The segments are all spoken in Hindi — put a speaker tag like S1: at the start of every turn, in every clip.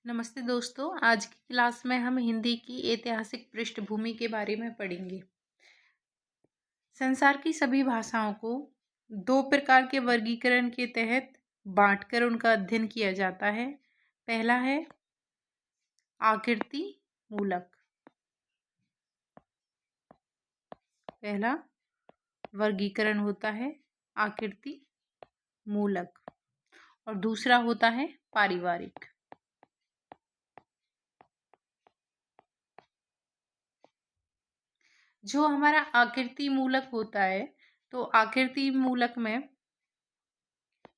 S1: नमस्ते दोस्तों। आज की क्लास में हम हिंदी की ऐतिहासिक पृष्ठभूमि के बारे में पढ़ेंगे। संसार की सभी भाषाओं को दो प्रकार के वर्गीकरण के तहत बांटकर उनका अध्ययन किया जाता है। पहला है आकृति मूलक। पहला वर्गीकरण होता है आकृति मूलक और दूसरा होता है पारिवारिक। जो हमारा आकृति मूलक होता है, तो आकृति मूलक में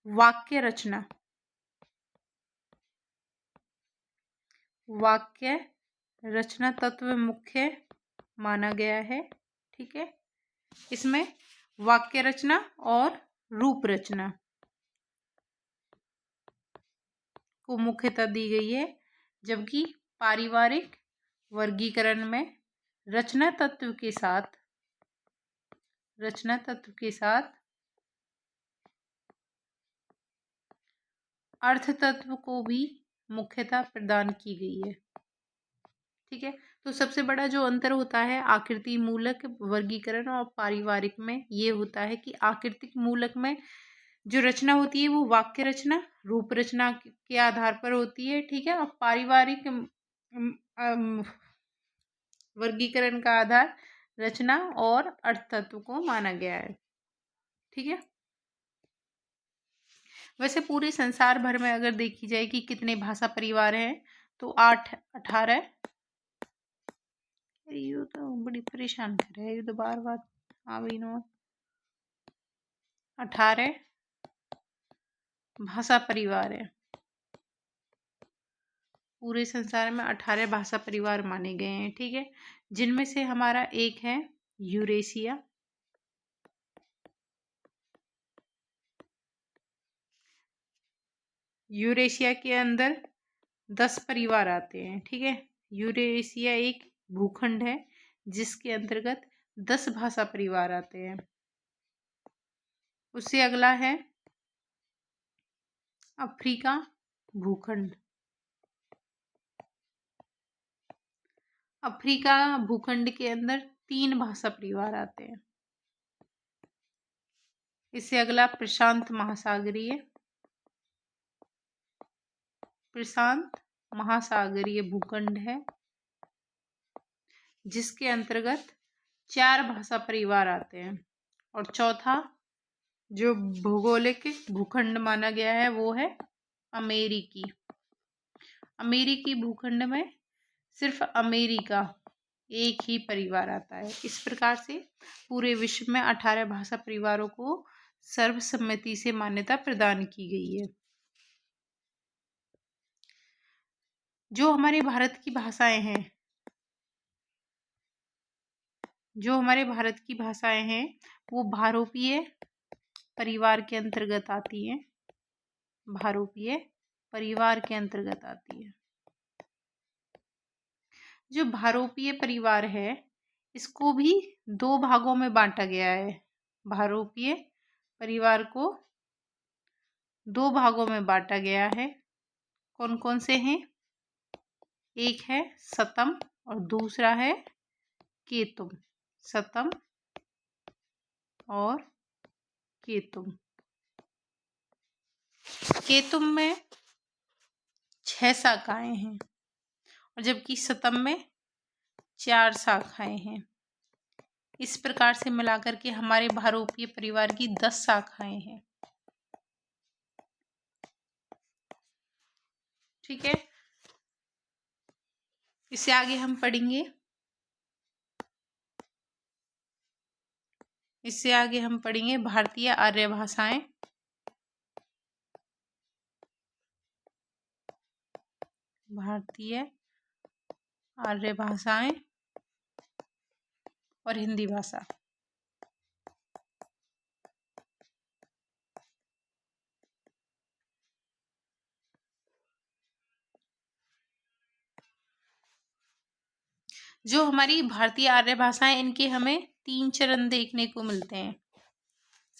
S1: वाक्य रचना तत्व मुख्य माना गया है। ठीक है, इसमें वाक्य रचना और रूप रचना को मुख्यता दी गई है, जबकि पारिवारिक वर्गीकरण में रचना तत्व के साथ अर्थ तत्व को भी मुख्यता प्रदान की गई है। ठीक है, तो सबसे बड़ा जो अंतर होता है आकृति मूलक वर्गीकरण और पारिवारिक में, ये होता है कि आकृतिक मूलक में जो रचना होती है वो वाक्य रचना रूप रचना के आधार पर होती है। ठीक है, और पारिवारिक वर्गीकरण का आधार रचना और अर्थ तत्व को माना गया है। ठीक है, वैसे पूरे संसार भर में अगर देखी जाए कि कितने भाषा परिवार हैं, तो 18। ये तो बड़ी परेशान कर रहा है, ये तो बार बार आ गई नो। 18 भाषा परिवार है। पूरे संसार में 18 भाषा परिवार माने गए हैं। ठीक है, जिनमें से हमारा एक है यूरेशिया। यूरेशिया के अंदर 10 परिवार आते हैं। ठीक है, यूरेशिया एक भूखंड है जिसके अंतर्गत 10 भाषा परिवार आते हैं। उससे अगला है अफ्रीका भूखंड। अफ्रीका भूखंड के अंदर 3 भाषा परिवार आते हैं। इससे अगला प्रशांत महासागरीय भूखंड है, जिसके अंतर्गत 4 भाषा परिवार आते हैं। और चौथा जो भौगोलिक भूखंड माना गया है वो है अमेरिकी भूखंड में सिर्फ अमेरिका एक ही परिवार आता है। इस प्रकार से पूरे विश्व में 18 भाषा परिवारों को सर्वसम्मति से मान्यता प्रदान की गई है। जो हमारे भारत की भाषाएं हैं वो भारोपीय परिवार के अंतर्गत आती हैं। जो भारोपीय परिवार है इसको भी 2 भागों में बांटा गया है। भारोपीय परिवार को 2 भागों में बांटा गया है। कौन कौन से हैं? एक है सतम और दूसरा है केतुम। सतम और केतुम। केतुम में 6 शाखाएं हैं और जबकि सतम में 4 शाखाएं हैं। इस प्रकार से मिलाकर के हमारे भारोपीय परिवार की 10 शाखाएं हैं। ठीक है, इससे आगे हम पढ़ेंगे भारतीय आर्य भाषाएं। और हिंदी भाषा। जो हमारी भारतीय आर्य भाषाएं, इनके हमें 3 चरण देखने को मिलते हैं।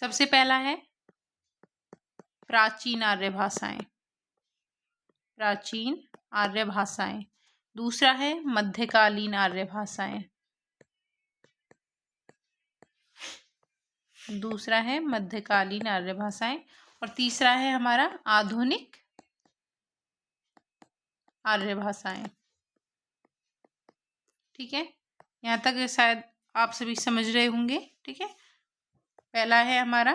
S1: सबसे पहला है प्राचीन आर्य भाषाएं। प्राचीन आर्य भाषाएं। दूसरा है मध्यकालीन आर्य भाषाएं। दूसरा है मध्यकालीन आर्य भाषाएं। और तीसरा है हमारा आधुनिक आर्य भाषाएं। ठीक है, यहाँ तक शायद आप सभी समझ रहे होंगे। ठीक है, पहला है हमारा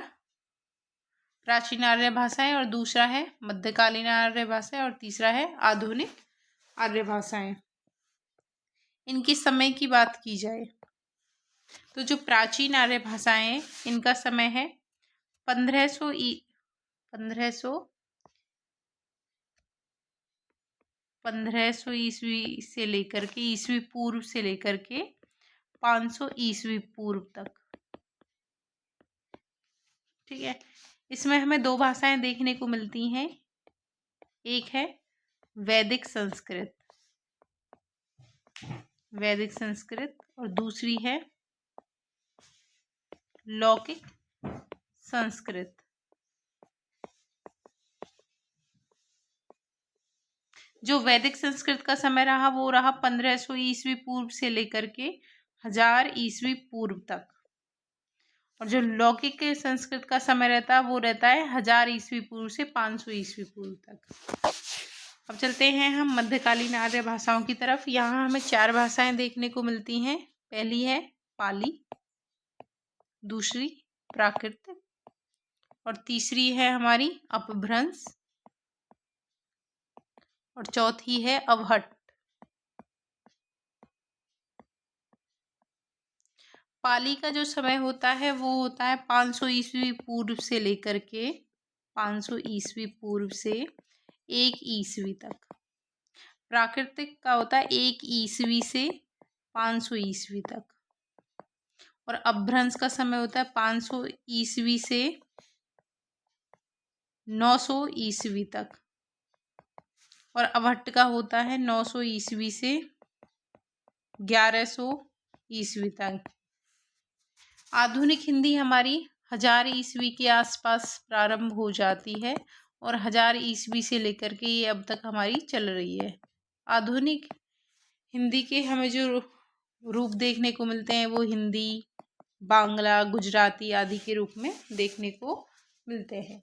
S1: प्राचीन आर्य भाषाएं और दूसरा है मध्यकालीन आर्य भाषाएं और तीसरा है आधुनिक आर्य भाषाएं। इनकी समय की बात की जाए तो जो प्राचीन आर्य भाषाएं, इनका समय है 1500 ईस्वी से लेकर के ईस्वी पूर्व से लेकर के 500 ईस्वी पूर्व तक। ठीक है, इसमें हमें दो भाषाएं देखने को मिलती हैं। एक है वैदिक संस्कृत और दूसरी है लौकिक संस्कृत। जो वैदिक संस्कृत का समय रहा वो रहा 1500 ईस्वी पूर्व से लेकर के 1000 ईस्वी पूर्व तक। और जो लौकिक संस्कृत का समय रहता है वो रहता है 1000 ईस्वी पूर्व से 500 ईस्वी पूर्व तक। अब चलते हैं हम मध्यकालीन आर्य भाषाओं की तरफ। यहाँ हमें 4 भाषाएं देखने को मिलती हैं। पहली है पाली, दूसरी प्राकृत और तीसरी है हमारी अपभ्रंश और चौथी है अवहट्ट। पाली का जो समय होता है वो होता है 500 ईस्वी पूर्व से लेकर के 500 ईस्वी पूर्व से 1 ईस्वी तक। प्राकृतिक का होता है 1 ईस्वी से 500 ईस्वी तक। और अपभ्रंश का समय होता है 500 ईस्वी से 900 ईस्वी तक। और अवहट्ट का होता है 900 ईस्वी से 1100 ईस्वी तक। आधुनिक हिंदी हमारी 1000 ईस्वी के आसपास प्रारंभ हो जाती है और 1000 ईस्वी से लेकर के ये अब तक हमारी चल रही है। आधुनिक हिंदी के हमें जो रूप देखने को मिलते हैं वो हिंदी, बांग्ला, गुजराती आदि के रूप में देखने को मिलते हैं।